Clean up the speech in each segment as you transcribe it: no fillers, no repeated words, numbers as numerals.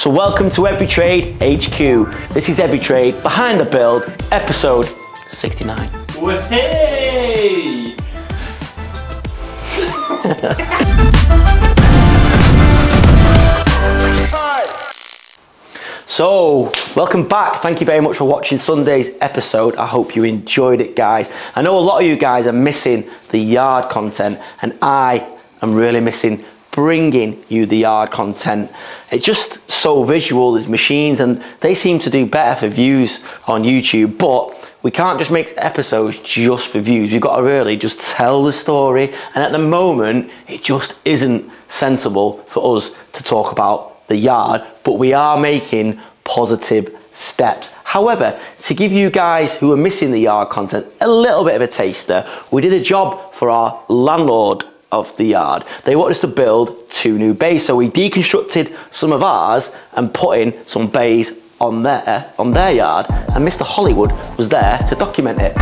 So welcome to 𝗕𝗕𝗟𝗗 HQ. This is 𝗕𝗕𝗟𝗟 Behind the Build, episode 69. Hey! So, welcome back. Thank you very much for watching Sunday's episode. I hope you enjoyed it, guys. I know a lot of you guys are missing the yard content, and I am really missing bringing you the yard content. It's just so visual, these machines, and they seem to do better for views on YouTube, but we can't just make episodes just for views. We've got to really just tell the story, and at the moment it just isn't sensible for us to talk about the yard, but we are making positive steps. However, to give you guys who are missing the yard content a little bit of a taster, we did a job for our landlord of the yard. They wanted us to build 2 new bays, so we deconstructed some of ours and put in some bays on their yard, and Mr. Hollywood was there to document it.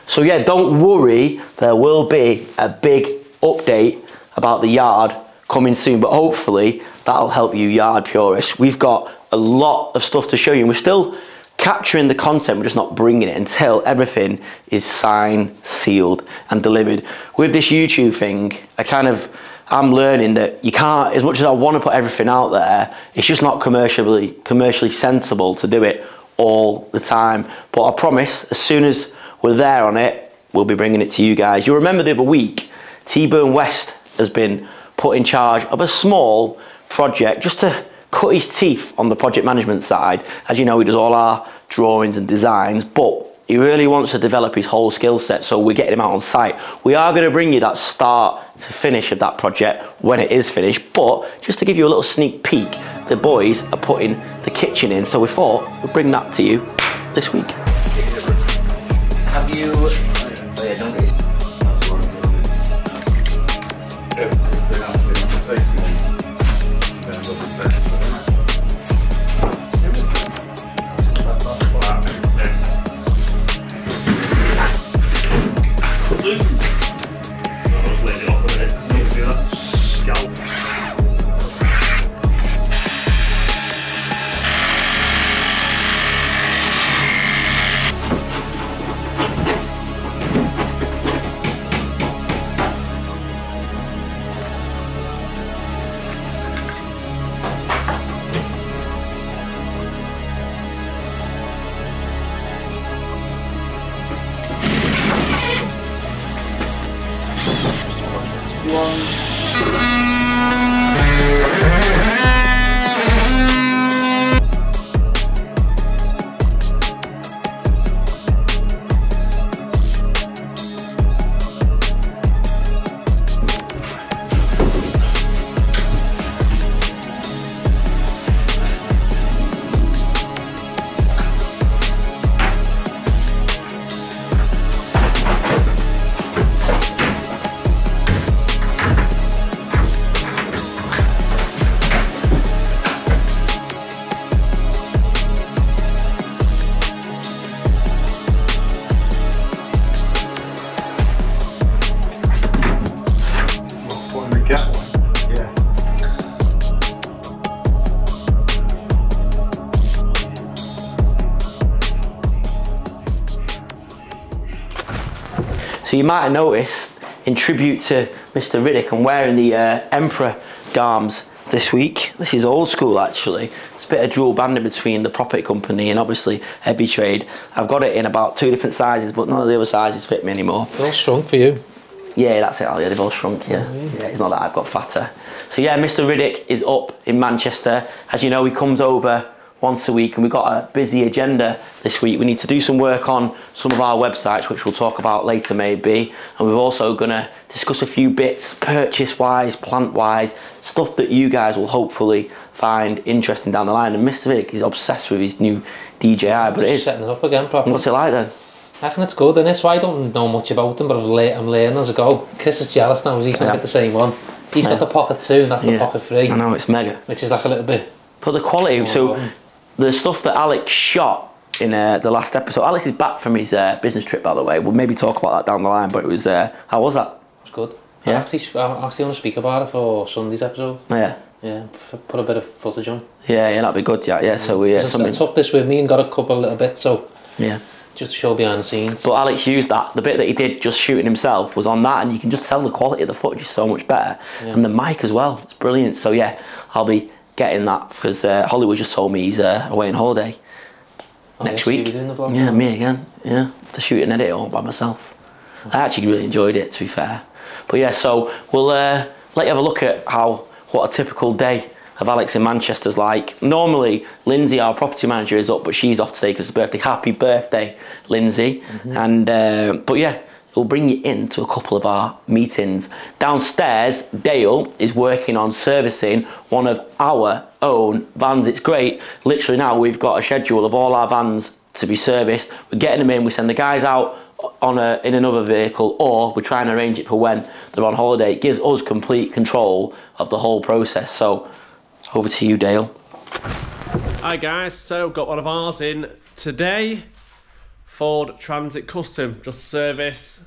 So yeah, don't worry, there will be a big update about the yard coming soon, but hopefully that'll help you yard purists. We've got a lot of stuff to show you, and we're still capturing the content, we're just not bringing it until everything is signed, sealed and delivered. With this YouTube thing, I'm learning that you can't, as much as I want to put everything out there, it's just not commercially sensible to do it all the time. But I promise, as soon as we're there on it, we'll be bringing it to you guys. You'll remember the other week, 𝗕𝗨𝗟𝗄𝗟 has been put in charge of a small project just to cut his teeth on the project management side. As you know, he does all our drawings and designs, but he really wants to develop his whole skill set, so we're getting him out on site. We are going to bring you that start to finish of that project when it is finished, but just to give you a little sneak peek, the boys are putting the kitchen in, so we thought we'd bring that to you this week. Have you... Oh yeah, don't get... So you might have noticed, in tribute to Mr. Riddick, I'm wearing the Emperor garms this week. This is old school actually. It's a bit of dual banding between the property company and obviously 𝗕𝗕𝗟𝗟𝗟. I've got it in about 2 different sizes, but none of the other sizes fit me anymore. They're all shrunk for you. Yeah, that's it. Oh, yeah, they've all shrunk. Yeah, yeah. It's not that I've got fatter. So yeah, Mr. Riddick is up in Manchester. As you know, he comes over once a week, and we've got a busy agenda this week. We need to do some work on some of our websites, which we'll talk about later maybe, and we're also going to discuss a few bits purchase wise, plant wise, stuff that you guys will hopefully find interesting down the line. And Mr. Riddick is obsessed with his new DJI, but it is setting it up again properly. What's it like then? I reckon it's good, and so I don't know much about them, but I'm learning as I go. Chris is jealous now, he's going to get the same one. He's got the Pocket 2 and that's the Pocket 3. I know, it's mega. Which is like a little bit... But the quality, so the stuff that Alex shot in the last episode, Alex is back from his business trip, by the way. We'll maybe talk about that down the line, but it was, how was that? It was good. Yeah. I actually want to speak about it for Sunday's episode. Yeah. Yeah, put a bit of footage on. Yeah, that'd be good, yeah. So we... I took this with me and got a couple little bits, so... Yeah. Just to show behind the scenes. But Alex used that. The bit that he did just shooting himself was on that, and you can just tell the quality of the footage is so much better. Yeah. And the mic as well, it's brilliant. So yeah, I'll be getting that because Hollywood just told me he's away on holiday next week. Doing the vlog yeah, me again. Yeah, to shoot and edit it all by myself. I actually really enjoyed it, to be fair. But yeah, so we'll let you have a look at what a typical day of Alex in Manchester's like. Normally, Lindsay, our property manager, is up, but she's off today because it's her birthday. Happy birthday, Lindsay. And but yeah, we'll bring you into a couple of our meetings. Downstairs, Dale is working on servicing one of our own vans. It's great. Literally now we've got a schedule of all our vans to be serviced. We're getting them in, we send the guys out in another vehicle, or we try and arrange it for when they're on holiday. It gives us complete control of the whole process. So over to you, Dale. Hi guys, so got one of ours in today. Ford Transit Custom, just service.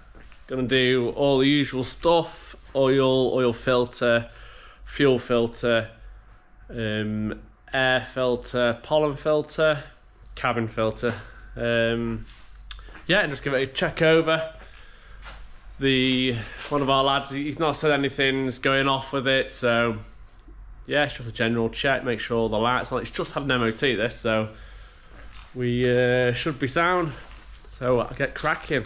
Gonna do all the usual stuff: oil filter, fuel filter, air filter, pollen filter, cabin filter. Yeah, and just give it a check over. One of our lads, he's not said anything's going off with it, so yeah, it's just a general check, make sure all the lights on. It's just had an MOT this, so we should be sound. So I'll get cracking.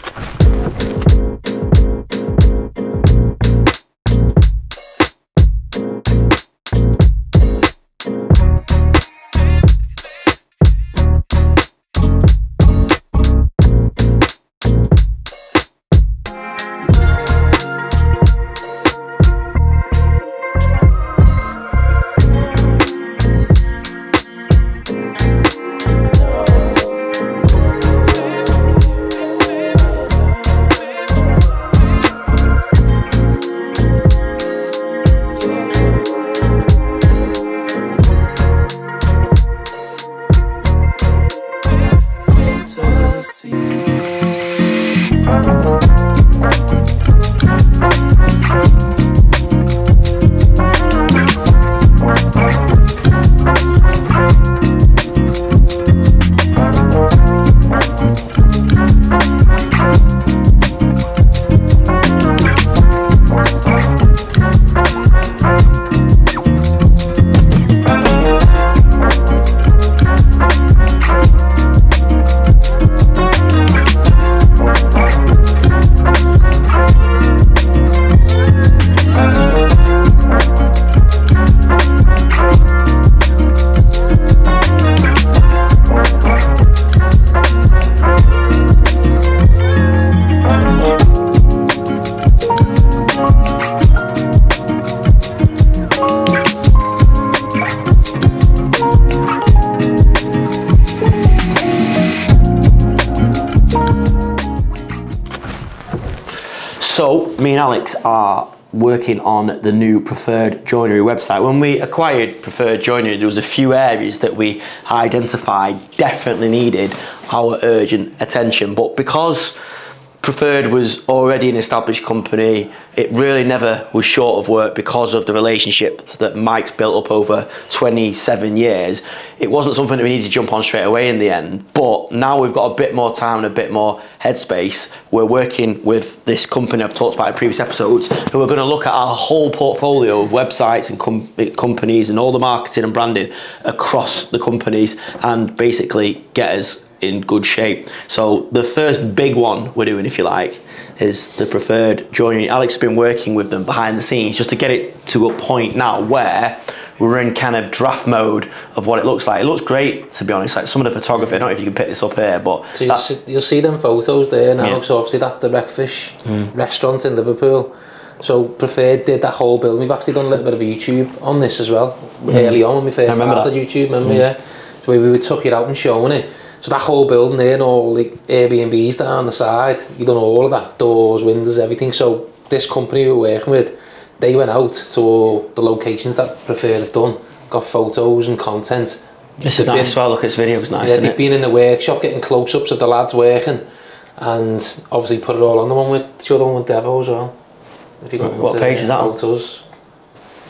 So me and Alex are working on the new Preferred Joinery website. When we acquired Preferred Joinery, there was a few areas that we identified definitely needed our urgent attention, but because Preferred was already an established company, it really never was short of work because of the relationship that Mike's built up over 27 years. It wasn't something that we needed to jump on straight away in the end, but now we've got a bit more time and a bit more headspace. We're working with this company I've talked about in previous episodes, who are going to look at our whole portfolio of websites and companies and all the marketing and branding across the companies and basically get us in good shape. So the first big one we're doing, if you like, is the preferred joinery. Alex has been working with them behind the scenes just to get it to a point now where we're in kind of draft mode of what it looks like. It looks great, to be honest. Like some of the photography, I don't know if you can pick this up here, but so you'll see them photos there now. So obviously that's the Wreckfish restaurant in Liverpool. So Preferred did that whole build. We've actually done a little bit of YouTube on this as well, early on when we first started YouTube, remember, yeah? So we took it out and showing it. So that whole building there and all the Airbnbs down the side, you done all of that, doors, windows, everything. So this company we were working with, they went out to all the locations that Preferred have done, got photos and content. This is nice as well, look at this video, it's nice, yeah, they've been in the workshop getting close-ups of the lads working, and obviously put it all on the one with, the other one with Devo as well. If you what page is that on? Photos.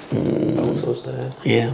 Photos there. Yeah.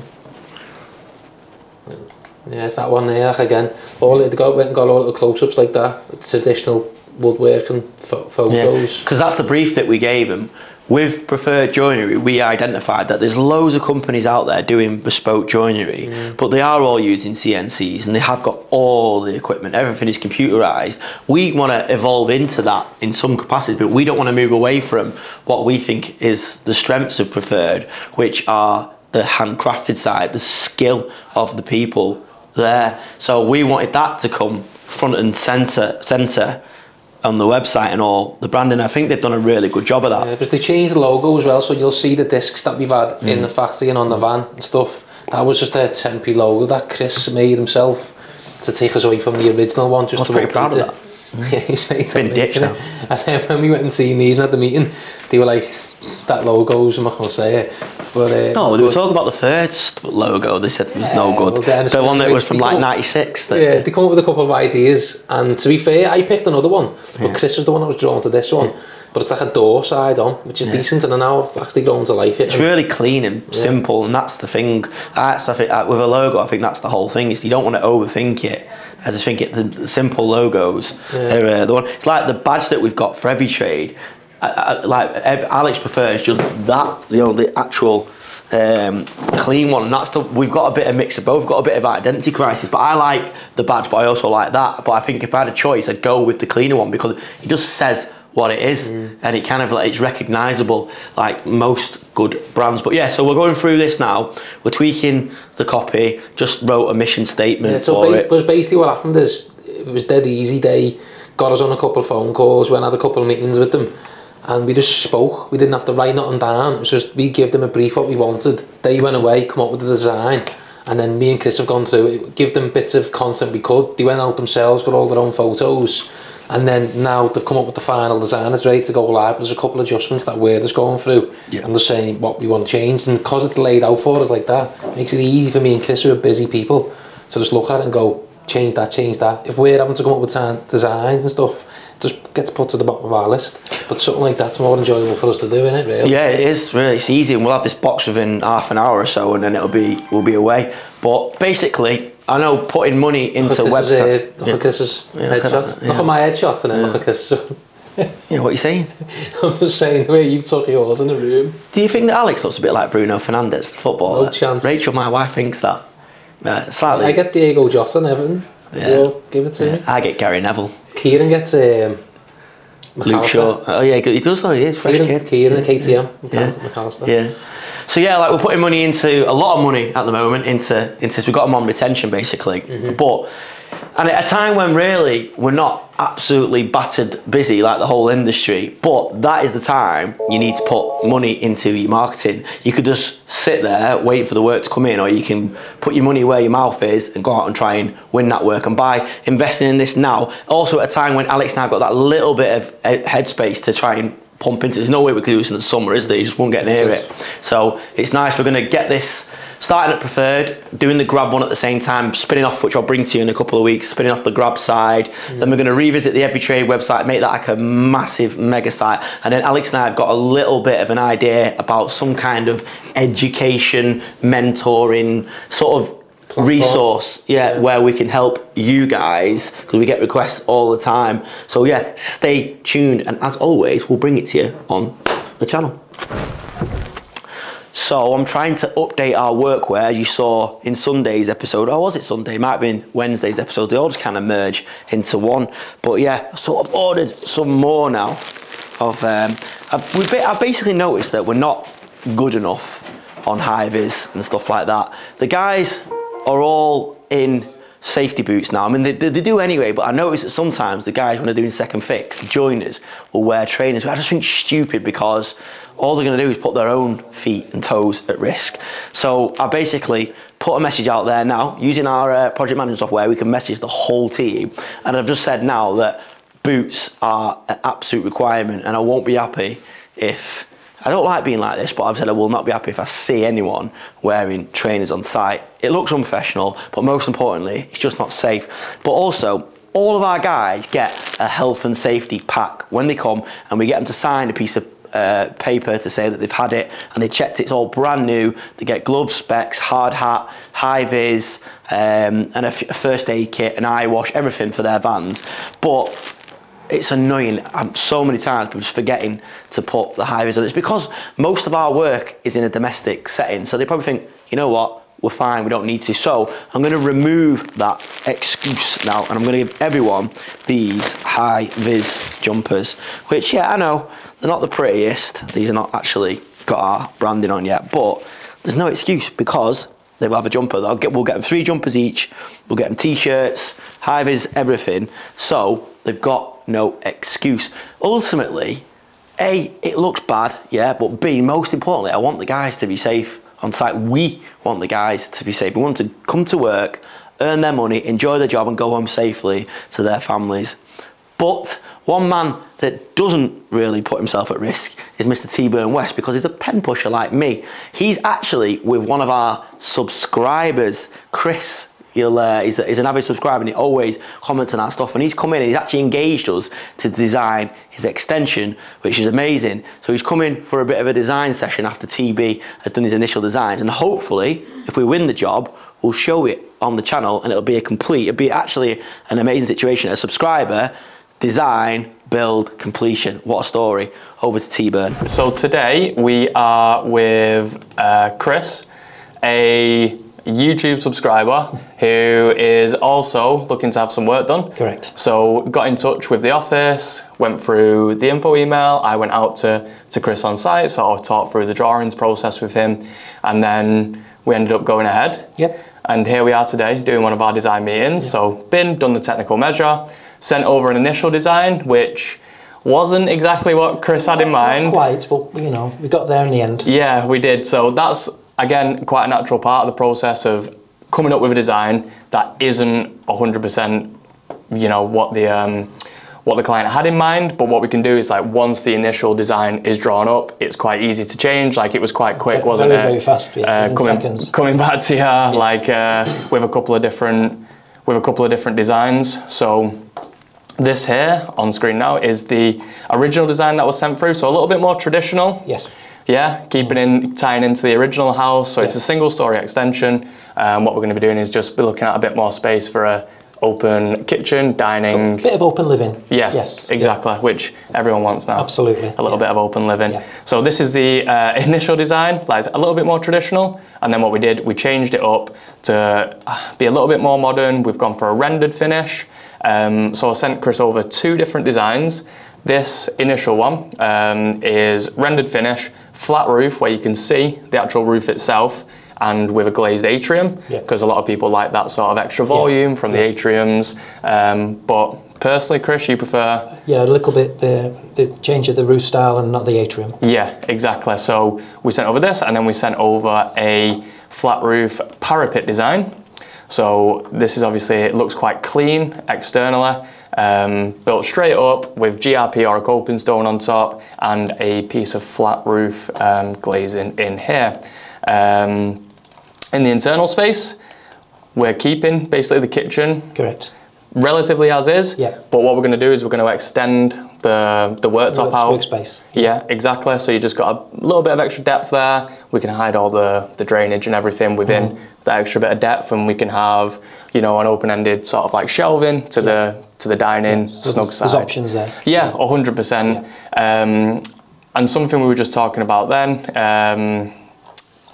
Yeah, it's that one there, like again. All they went and got all the close-ups like that, traditional woodworking photos. Because that's the brief that we gave them. With Preferred Joinery, we identified that there's loads of companies out there doing bespoke joinery, but they are all using CNCs and they have got all the equipment, everything is computerized. We want to evolve into that in some capacity, but we don't want to move away from what we think is the strengths of Preferred, which are the handcrafted side, the skill of the people there. So we wanted that to come front and center on the website and all the branding. I think they've done a really good job of that. Yeah, because they changed the logo as well, so you'll see the discs that we've had in the factory and on the van and stuff. That was just a temporary logo that Chris made himself to take us away from the original one. Just to pretty proud of that. Yeah, he's made it's been ditched now. And then when we went and seen these at the meeting, they were like, that logo's, I'm not going to say it. But, no, they were talking about the first logo, they said it was no good. Well, the one that was from like 96. Yeah, they come up with a couple of ideas, and to be fair, I picked another one, but Chris was the one that was drawn to this one. But it's like a door side on, which is decent, and now I've actually grown to like it. It's really clean and simple, and that's the thing. I think with a logo, I think that's the whole thing, is you don't want to overthink it. I just think the simple logos, they're the one. It's like the badge that we've got for every trade. Like Alex prefers just that, the actual clean one, and that's we've got a bit of mix of both. We've got a bit of identity crisis, but I like the badge, but I also like that. But I think if I had a choice, I'd go with the cleaner one because it just says what it is, and it kind of like it's recognisable like most good brands. But yeah, so we're going through this now. We're tweaking the copy. Just wrote a mission statement for it. But basically what happened is it was dead easy. They got us on a couple of phone calls. We had a couple of meetings with them, and we just spoke. We didn't have to write nothing down. It was just we give them a brief what we wanted. They went away, come up with the design, and then me and Chris have gone through it, give them bits of content we could. They went out themselves, got all their own photos. And then now they've come up with the final design, it's ready to go live, but there's a couple of adjustments that we're just going through and just saying what we want to change. And because it's laid out for us like that, it makes it easy for me and Chris, who are busy people, to just look at it and go, change that, change that. If we're having to come up with designs and stuff, it just gets put to the bottom of our list. But something like that's more enjoyable for us to do, isn't it, really? Yeah, it is, really. It's easy, and we'll have this box within half an hour or so, and then we'll be away. But basically, I know putting money into website. Look at Chris's headshot. Look at my headshot, and then look at Chris's. Yeah, what are you saying? I'm just saying the way you took yours in the room. Do you think that Alex looks a bit like Bruno Fernandes, the footballer? No chance. Rachel, my wife, thinks that. Slightly. I get Diego Jota and Everton. Yeah. Give it to me. I get Gary Neville. Kieran gets Luke Shaw. Oh yeah, he does though. He is fresh kid. Kieran, KTM. McAllister. Yeah. So yeah, like we're putting money into a lot of money at the moment into we've got them on retention basically, but and at a time when really we're not absolutely battered busy like the whole industry, but that is the time you need to put money into your marketing. You could just sit there waiting for the work to come in, or you can put your money where your mouth is and go out and try and win that work. And by investing in this now, also at a time when Alex and I have got that little bit of headspace to try and pump into. There's no way we could do this in the summer, is there? You just won't get near it. So it's nice. We're going to get this starting at Preferred, doing the grab one at the same time, spinning off, which I'll bring to you in a couple of weeks, spinning off the grab side. Then we're going to revisit the Every Trade website, make that like a massive mega site. And then Alex and I have got a little bit of an idea about some kind of education, mentoring, sort of resource, where we can help you guys, because we get requests all the time. So yeah, stay tuned, and as always, we'll bring it to you on the channel. So I'm trying to update our workwear, as you saw in Sunday's episode. Or was it Sunday? It might have been Wednesday's episode. They all just kind of merge into one. But yeah, I sort of ordered some more now. I've basically noticed that we're not good enough on high-vis and stuff like that. The guys are all in safety boots now. I mean, they do anyway, but I notice that sometimes the guys, when they're doing second fix, the joiners will wear trainers, which I just think stupid, because all they're going to do is put their own feet and toes at risk. So I basically put a message out there now, using our project management software. We can message the whole team, and I've just said now that boots are an absolute requirement, and I won't be happy if, I don't like being like this, but I've said I will not be happy if I see anyone wearing trainers on site. It looks unprofessional, but most importantly, it's just not safe. But also, all of our guys get a health and safety pack when they come, and we get them to sign a piece of paper to say that they've had it and they checked it's all brand new. They get gloves, specs, hard hat, high vis, and a first aid kit, an eye wash, everything for their vans. But it's annoying. So many times people just forgetting to put the high vis on. It's because most of our work is in a domestic setting, so they probably think, you know what, we're fine, we don't need to. So I'm going to remove that excuse now, and I'm going to give everyone these high vis jumpers, which, yeah, I know they're not the prettiest. These are not actually got our branding on yet, but there's no excuse, because they will have a jumper. We'll get them 3 jumpers each. We'll get them t-shirts, high vis, everything. So they've got no excuse. Ultimately, A, it looks bad, yeah, but B, most importantly, I want the guys to be safe on site. We want the guys to be safe. We want them to come to work, earn their money, enjoy their job, and go home safely to their families. But one man that doesn't really put himself at risk is Mr. 𝗕𝗏𝗟𝗏, because he's a pen pusher like me. He's actually with one of our subscribers, Chris. He's an avid subscriber, and he always comments on our stuff, and he's come in and he's actually engaged us to design his extension, which is amazing. So he's come in for a bit of a design session after TB has done his initial designs, and hopefully if we win the job, we'll show it on the channel, and it'll be actually an amazing situation. A subscriber, design, build, completion. What a story. Over to 𝗕𝗏𝗟𝗏. So today we are with Chris, a YouTube subscriber who is also looking to have some work done. Correct. So got in touch with the office, went through the info email. I went out to Chris on site, sort of talked through the drawings process with him, and then we ended up going ahead. Yep. And here we are today doing one of our design meetings. Yep. So done the technical measure, sent over an initial design, which wasn't exactly what Chris had in mind. Not quite, but you know, we got there in the end. Yeah, we did. So that's, again, quite a natural part of the process of coming up with a design that isn't 100%, you know, what the client had in mind. But what we can do is, like, once the initial design is drawn up, it's quite easy to change. Like, it was quite quick, wasn't it? Very fast, yeah, in seconds. Coming back to you, yes. Like with a couple of different designs. So this here on screen now is the original design that was sent through. So a little bit more traditional. Yes. Yeah, tying into the original house. So it's a single story extension. What we're going to be doing is just be looking at a bit more space for a open kitchen, dining. A bit of open living. Yeah, yes, exactly, which everyone wants now. Absolutely. A little bit of open living. Yeah. So this is the initial design, like a little bit more traditional. And then what we did, we changed it up to be a little bit more modern. We've gone for a rendered finish. So I sent Chris over 2 different designs. This initial one is rendered finish, flat roof where you can see the actual roof itself, and with a glazed atrium, because a lot of people like that sort of extra volume from the atriums. But personally, Chris, you prefer? Yeah, a little bit the change of the roof style and not the atrium. Yeah, exactly. So we sent over this, and then we sent over a flat roof parapet design. So this is obviously, it looks quite clean externally, built straight up with GRP or a coping stone on top and a piece of flat roof glazing in here. In the internal space, we're keeping basically the kitchen. Correct. Relatively as is, yeah. But what we're going to do is we're going to extend the worktop out. Workspace. Yeah, exactly. So you just got a little bit of extra depth there. We can hide all the drainage and everything within that extra bit of depth, and we can have, you know, an open-ended sort of like shelving to the dining snug side. There's options there. Yeah, 100%. And something we were just talking about then,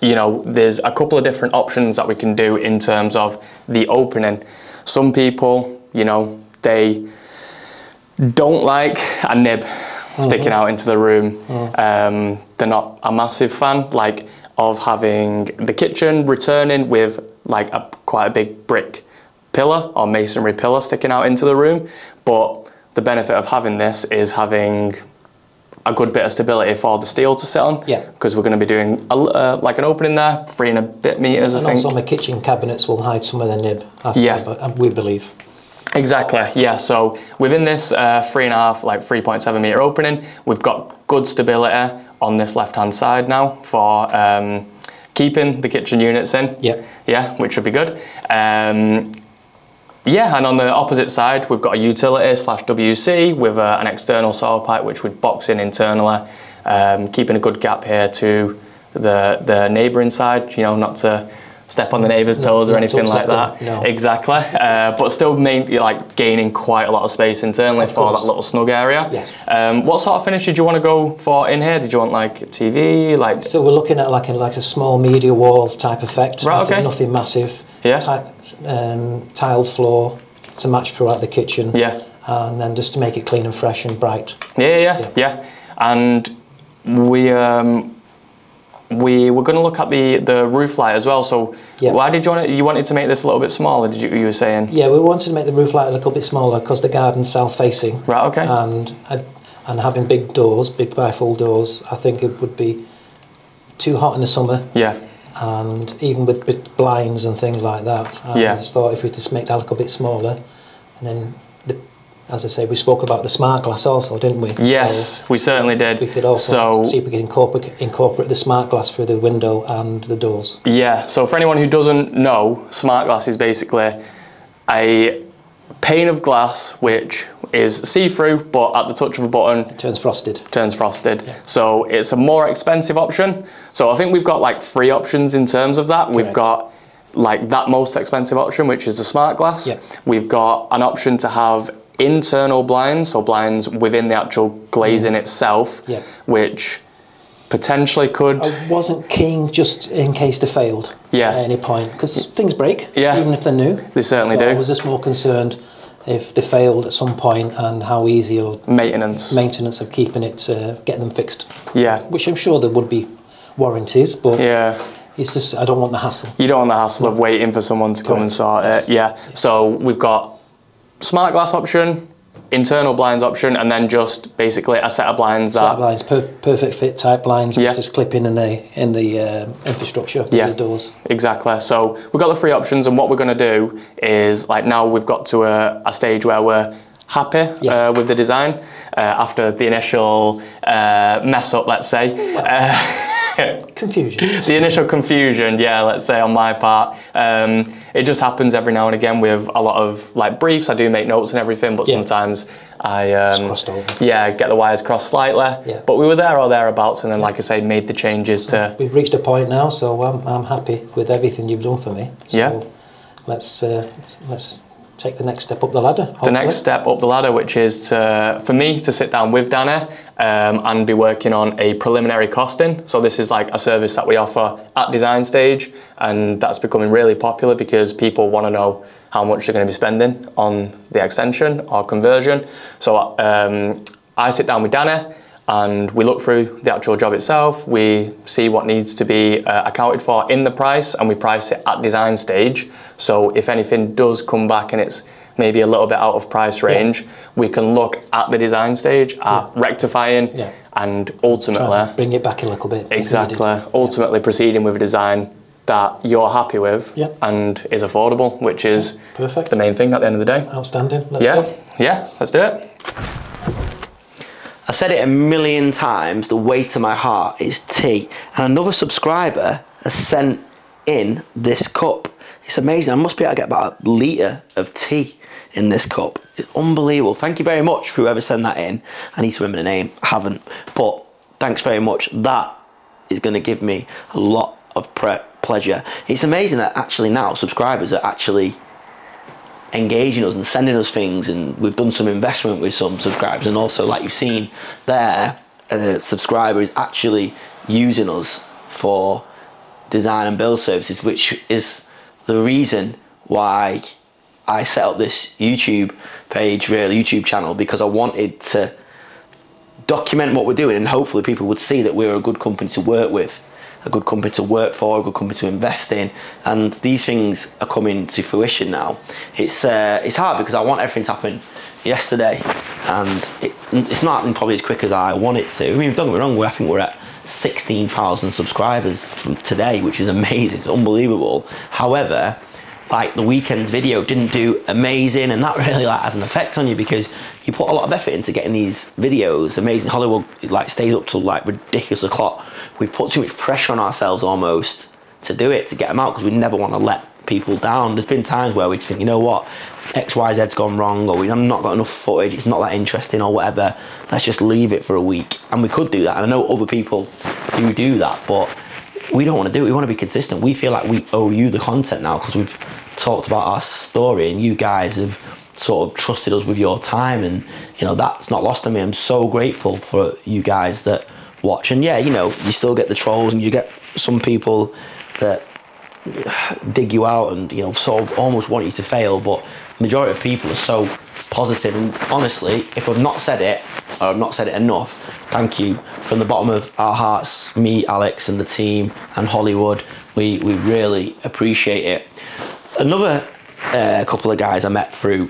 you know, there's a couple of different options that we can do in terms of the opening. Some people, you know, they don't like a nib sticking out into the room. They're not a massive fan, like, of having the kitchen returning with like quite a big brick pillar or masonry pillar sticking out into the room. But the benefit of having this is having a good bit of stability for the steel to sit on. Yeah. Because we're going to be doing like an opening there, 3 and a bit meters, I think. And also my kitchen cabinets will hide some of the nib. We believe. Exactly, yeah. So within this 3.5, like 3.7 meter opening, we've got good stability on this left-hand side now for keeping the kitchen units in. Yeah. Yeah, which should be good. Yeah, and on the opposite side, we've got a utility / WC with an external saw pipe, which we'd box in internally, keeping a good gap here to the neighbouring side, you know, not to step on the neighbour's toes or anything like that. No. Exactly, but still like gaining quite a lot of space internally for that little snug area. Yes. What sort of finish did you want to go for in here? Did you want like TV? Like? So we're looking at like a small media wall type effect. Right, okay. Nothing massive. Yeah. Tiled floor to match throughout the kitchen. Yeah. And then just to make it clean and fresh and bright. Yeah. And we were going to look at the roof light as well. So why did you wanted to make this a little bit smaller? Did you were saying? Yeah, we wanted to make the roof light a little bit smaller because the garden's south facing. Right. Okay. And having big doors, big bifold doors, I think it would be too hot in the summer. Yeah. And even with blinds and things like that, I just thought if we just make that a little bit smaller, and then, as I say, we spoke about the smart glass also, didn't we? Yes, we certainly did. We could also see if we can incorporate the smart glass through the window and the doors. Yeah, so for anyone who doesn't know, smart glass is basically a pane of glass which is see-through, but at the touch of a button it turns frosted. Yeah. So it's a more expensive option. So I think we've got like 3 options in terms of that. Correct. We've got like that most expensive option, which is the smart glass. Yeah. We've got an option to have internal blinds, so blinds within the actual glazing itself, which potentially could... I wasn't keen just in case they failed at any point, because things break, even if they're new. They certainly do. I was just more concerned if they failed at some point and how easy or maintenance of keeping it, getting them fixed. Yeah. Which I'm sure there would be warranties, but it's just, I don't want the hassle. You don't want the hassle of waiting for someone to come and sort it. Yeah. So we've got smart glass option, internal blinds option, and then just basically a set of blinds blinds, perfect fit type blinds, which just clip in the infrastructure of the doors. Exactly. So we've got the 3 options, and what we're going to do is, like, now we've got to a stage where we're happy with the design after the initial mess up, let's say. Confusion. The initial confusion, let's say on my part. It just happens every now and again with a lot of like briefs. I do make notes and everything, but sometimes I crossed over. Get the wires crossed slightly. But we were there or thereabouts, and then, like I say, made the changes to. We've reached a point now, so I'm happy with everything you've done for me. So let's take the next step up the ladder. Hopefully. The next step up the ladder, which is for me to sit down with Danny and be working on a preliminary costing. So this is like a service that we offer at design stage, and that's becoming really popular because people want to know how much they're going to be spending on the extension or conversion. So I sit down with Danny and we look through the actual job itself, we see what needs to be accounted for in the price, and we price it at design stage. So if anything does come back and it's maybe a little bit out of price range, we can look at the design stage at rectifying and ultimately bring it back a little bit. Exactly. Ultimately proceeding with a design that you're happy with and is affordable, which is the main thing at the end of the day. Outstanding. Let's go. Yeah, let's do it. I've said it a million times, the way to my heart is tea. And another subscriber has sent in this cup. It's amazing. I must be able to get about a litre of tea in this cup. It's unbelievable. Thank you very much for whoever sent that in. I need to remember the name. I haven't. But thanks very much. That is going to give me a lot of pleasure. It's amazing that actually now subscribers are actually engaging us and sending us things, and we've done some investment with some subscribers, and also, like you've seen there, a subscriber is actually using us for design and build services, which is the reason why I set up this YouTube page, really, YouTube channel, because I wanted to document what we're doing, and hopefully people would see that we're a good company to work with, a good company to work for, a good company to invest in, and these things are coming to fruition now. It's hard because I want everything to happen yesterday, and it's not happening probably as quick as I want it to. I mean, don't get me wrong, I think we're at 16,000 subscribers from today, which is amazing, it's unbelievable. However, like the weekend's video didn't do amazing, and that really like has an effect on you because you put a lot of effort into getting these videos amazing. Hollywood like stays up till like ridiculous o'clock. We put too much pressure on ourselves almost to do it, to get them out, because we never want to let people down. There's been times where we think, you know what, XYZ's gone wrong, or we've not got enough footage, it's not that interesting or whatever, let's just leave it for a week. And we could do that, and I know other people do that, but we don't want to do it. We want to be consistent. We feel like we owe you the content now because we've talked about our story, and you guys have sort of trusted us with your time, and you know, that's not lost on me. I'm so grateful for you guys that watch. And yeah, you know, you still get the trolls, and you get some people that dig you out and, you know, sort of almost want you to fail, but majority of people are so positive. And honestly, if I've not said it, or I've not said it enough, thank you from the bottom of our hearts, me, Alex and the team and Hollywood. We really appreciate it. Another couple of guys I met through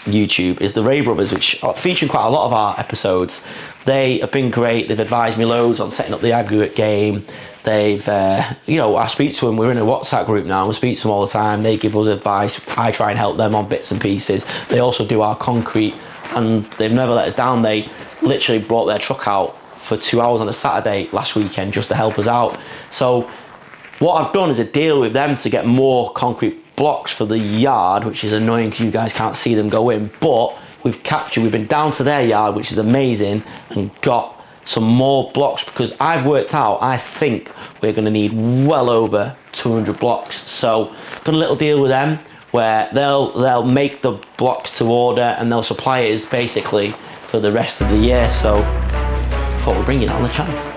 YouTube is the Ray brothers, which are featuring quite a lot of our episodes. They have been great. They've advised me loads on setting up the aggregate game. They've, you know, I speak to them. We're in a WhatsApp group now. We speak to them all the time. They give us advice. I try and help them on bits and pieces. They also do our concrete, and they've never let us down. They literally brought their truck out for 2 hours on a Saturday last weekend just to help us out. So what I've done is a deal with them to get more concrete blocks for the yard, which is annoying because you guys can't see them go in, but we've been down to their yard, which is amazing, and got some more blocks, because I've worked out, I think we're going to need well over 200 blocks. So done a little deal with them where they'll make the blocks to order, and they'll supply us basically for the rest of the year. So I thought we'd bring it on the channel.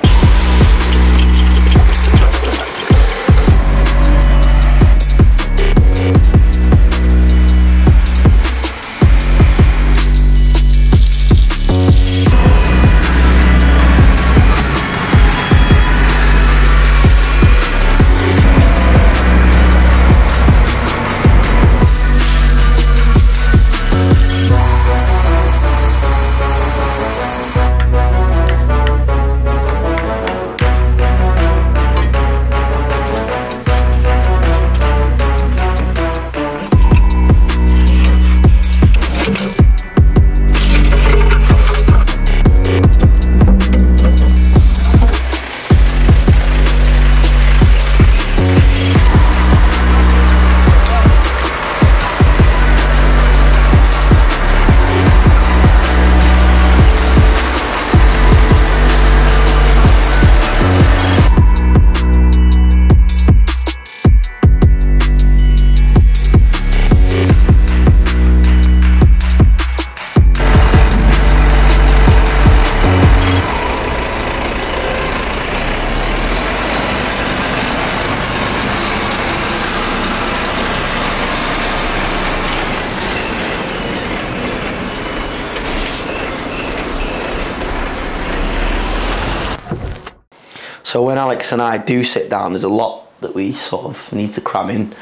So when Alex and I do sit down, there's a lot that we sort of need to cram in.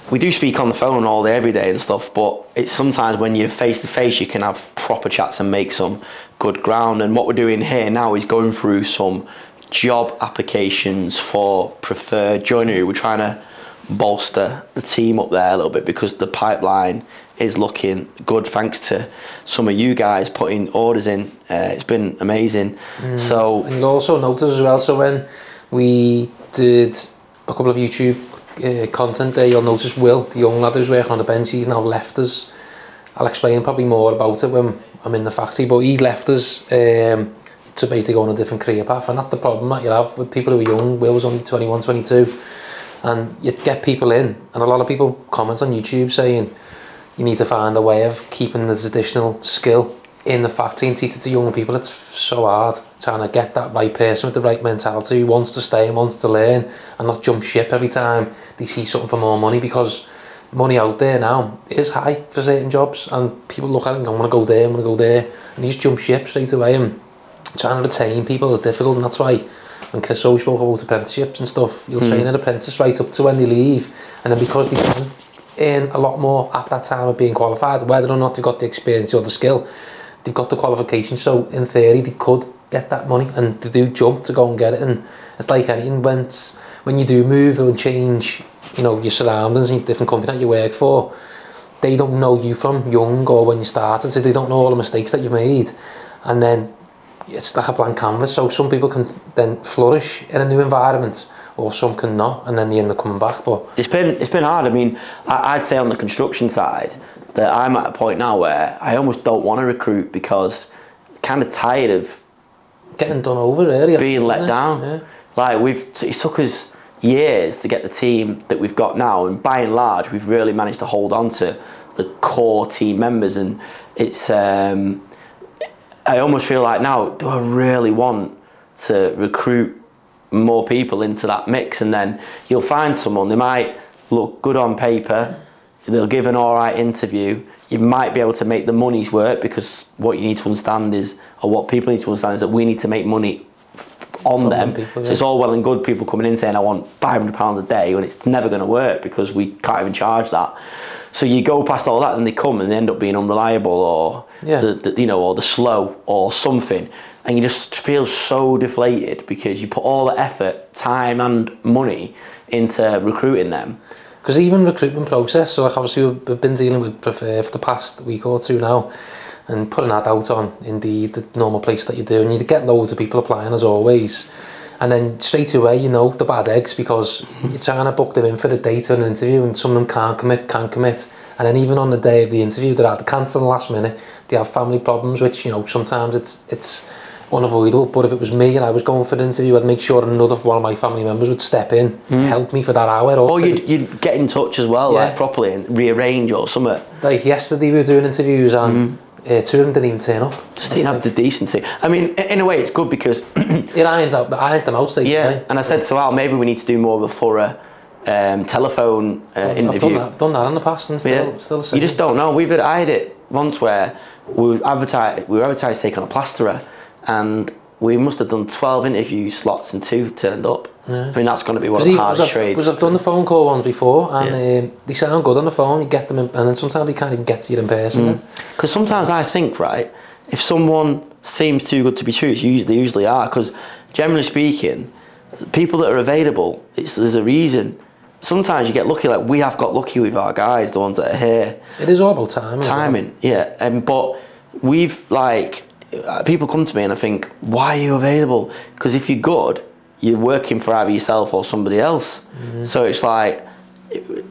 We do speak on the phone all day, every day and stuff, but it's sometimes when you're face to face, you can have proper chats and make some good ground. And what we're doing here now is going through some job applications for preferred joinery. We're trying to bolster the team up there a little bit because the pipeline is looking good thanks to some of you guys putting orders in. It's been amazing. So, and you'll also notice as well, so when we did a couple of YouTube content there, you'll notice Will, the young lad who's working on the bench, he's now left us. I'll explain probably more about it when I'm in the factory, but he left us to basically go on a different career path, and that's the problem that you have with people who are young. Will was only 21, 22, and you get people in, and a lot of people comment on YouTube saying you need to find a way of keeping this additional skill in the factory and teach it to young people. It's so hard trying to get that right person with the right mentality who wants to stay and wants to learn and not jump ship every time they see something for more money, because money out there now is high for certain jobs, and people look at it and go, I want to go there, I want to go there, and you just jump ship straight away, and trying to retain people is difficult. And that's why when 𝗕𝗨𝗟𝗓 spoke about apprenticeships and stuff, you'll train an apprentice right up to when they leave, and then because they can earn a lot more at that time of being qualified, whether or not they've got the experience or the skill, they've got the qualification, so in theory they could get that money, and they do jump to go and get it. And it's like anything, when you do move and change, you know, your surroundings and your different company that you work for, they don't know you from young or when you started, so they don't know all the mistakes that you made, and then it's like a blank canvas. So some people can then flourish in a new environment, or some can not, and then they end up coming back. But it's been hard. I mean, I'd say on the construction side that I'm at a point now where I almost don't want to recruit, because I'm kind of tired of getting done over earlier, being let down. Yeah. Like it took us years to get the team that we've got now, and by and large we've really managed to hold on to the core team members, and it's I almost feel like now, do I really want to recruit more people into that mix? And then you'll find someone, they might look good on paper, they'll give an alright interview, you might be able to make the monies work, because what you need to understand is, or what people need to understand is, that we need to make money on them. People, yeah. So it's all well and good people coming in saying I want £500 a day, when it's never going to work, because we can't even charge that. So you go past all that and they come and they end up being unreliable, or you know, or the slow or something, and you just feel so deflated because you put all the effort, time and money into recruiting them. Because even recruitment process, so like obviously we've been dealing with Prefer for the past week or two now, and putting that out on Indeed, the normal place that you do, and you get loads of people applying as always, and then straight away you know the bad eggs, because you're trying to book them in for the date of an interview, and some of them can't commit, and then even on the day of the interview they're had to cancel the last minute. They have family problems, which, you know, sometimes it's unavoidable. But if it was me and I was going for the interview, I'd make sure another one of my family members would step in to help me for that hour. Or you'd get in touch as well, like properly, and rearrange or something. Like yesterday we were doing interviews, and two of them didn't even turn up. Just didn't have the decency. I mean, in a way it's good, because it irons them out. Yeah, and I said to Al, maybe we need to do more of a thorough telephone interview. I've done that in the past, and still the same. You just don't know. I had it once where we were advertised to take on a plasterer, and we must have done 12 interview slots and 2 turned up. Yeah. I mean, that's going to be one of the hardest trades. Because I've done the phone call ones before, and they sound good on the phone, you get them in, and then sometimes they can't even get to you in person. Because sometimes I think, right, if someone seems too good to be true, they usually are, because generally speaking, people that are available, there's a reason. Sometimes you get lucky, like we have got lucky with our guys, the ones that are here. It is all about timing. Timing, yeah. But we've, like, people come to me and I think, why are you available? Because if you're good, you're working for either yourself or somebody else. So it's like,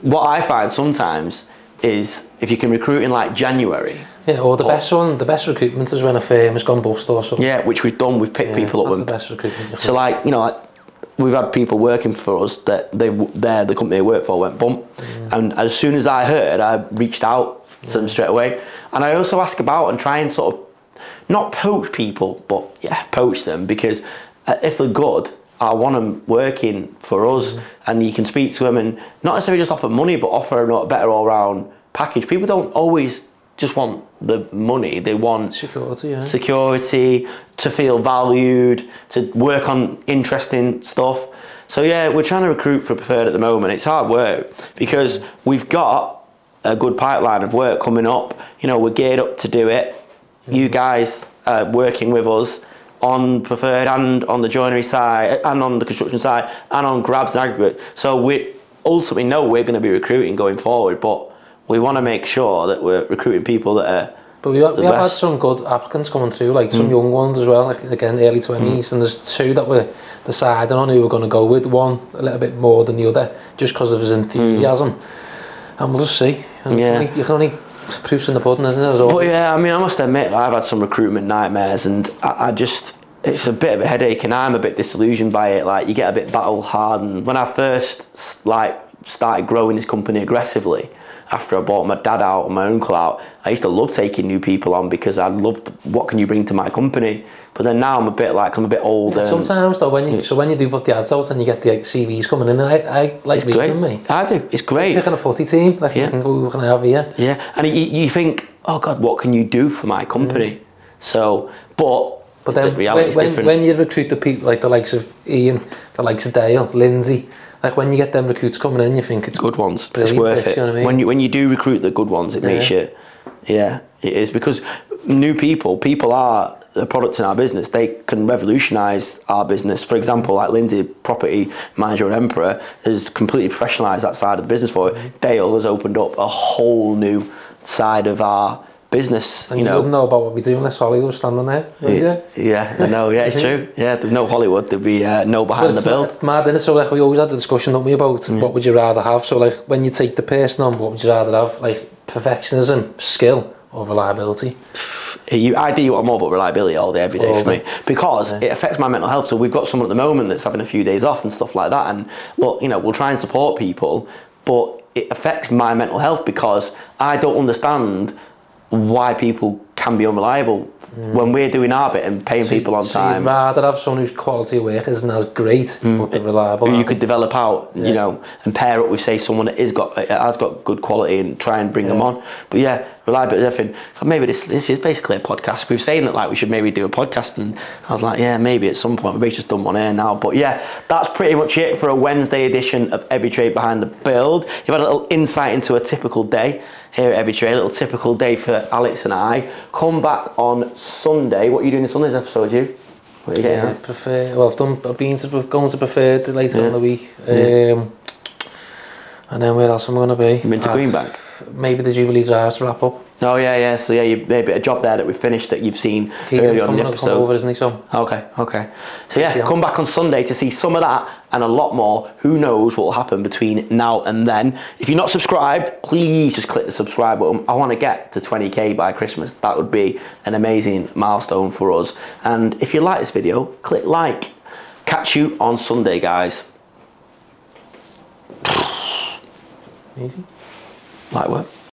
what I find sometimes is if you can recruit in like January. Yeah, or the best recruitment is when a firm has gone bust or something. Yeah, which we've done, we've picked people up. That's the best recruitment. So like, you know, like, we've had people working for us that the company they work for went bump. And as soon as I heard, I reached out to them straight away. And I also ask about and try and sort of, not poach people, but yeah, poach them, because if they're good, I want them working for us, and you can speak to them and not necessarily just offer money, but offer a better all-round package. People don't always just want the money, they want security, to feel valued, to work on interesting stuff. So yeah, we're trying to recruit for Preferred at the moment. It's hard work because we've got a good pipeline of work coming up. You know, we're geared up to do it. You guys are working with us on Preferred and on the joinery side and on the construction side and on grabs and aggregate. So we ultimately know we're going to be recruiting going forward, but we want to make sure that we're recruiting people that are we have had some good applicants coming through, like some young ones as well, like again early 20s, and there's 2 that we're deciding on who we're going to go with. One a little bit more than the other just because of his enthusiasm, and we'll just see. And you can only proofs in the pudding, isn't it? But yeah, I mean, I must admit, I've had some recruitment nightmares, and I just, it's a bit of a headache, and I'm a bit disillusioned by it. Like, you get a bit battle hardened. When I first like started growing this company aggressively, after I bought my dad out and my uncle out, I used to love taking new people on because I loved what can you bring to my company. But then now I'm a bit older. Sometimes though, when you do put the ads out and you get the CVs coming in, I like reading them. I do. It's great. Picking a footy team, like you can go, what can I have here? Yeah, and you think, oh God, what can you do for my company? So, but then when you recruit the people like the likes of Ian, the likes of Dale, Lindsay. Like when you get them recruits coming in, you think it's good ones. It's worth it. You know what I mean? When you do recruit the good ones, it makes you, it is, because new people are a product in our business. They can revolutionise our business. For example, like Lindsay, property manager at Emperor, has completely professionalised that side of the business for it. Dale has opened up a whole new side of our business. And you wouldn't know about what we do unless Hollywood was standing there, would you? Yeah, no, yeah, it's true. Yeah, there's no Hollywood, there'd be no behind the build. It's mad, innit? So like we always had the discussion, don't we, about what would you rather have? So like when you take the person on, what would you rather have? Like perfectionism, skill, or reliability? I do want more but reliability all day, every day for me, because it affects my mental health. So we've got someone at the moment that's having a few days off and stuff like that, and look, you know, we'll try and support people, but it affects my mental health because I don't understand why people can be unreliable when we're doing our bit and paying people on time. You'd rather have someone whose quality of work isn't as great, but they're reliable. Who you could develop out, you know, and pair up with, say, someone that has got good quality and try and bring them on. But yeah, reliability, everything. Maybe this is basically a podcast. We were saying that like we should maybe do a podcast, and I was like, yeah, maybe at some point. We've just done one here now. But yeah, that's pretty much it for a Wednesday edition of Every Trade Behind the Build. You've had a little insight into a typical day here at Every Trade, a little typical day for Alex and I. Come back on Sunday. What are you doing in Sunday's episode, you? What are you getting at? Prefer. Well, I've gone to Preferred later in the week. And then where else am I going to be? Been to Greenbank? Maybe the Jubilee Drive to wrap up. Oh yeah. So yeah, you maybe a job there that we finished that you've seen early on in the episode. Come over, isn't he? So. Okay. So yeah, come back on Sunday to see some of that and a lot more. Who knows what will happen between now and then? If you're not subscribed, please just click the subscribe button. I want to get to 20k by Christmas. That would be an amazing milestone for us. And if you like this video, click like. Catch you on Sunday, guys. Easy. Light work.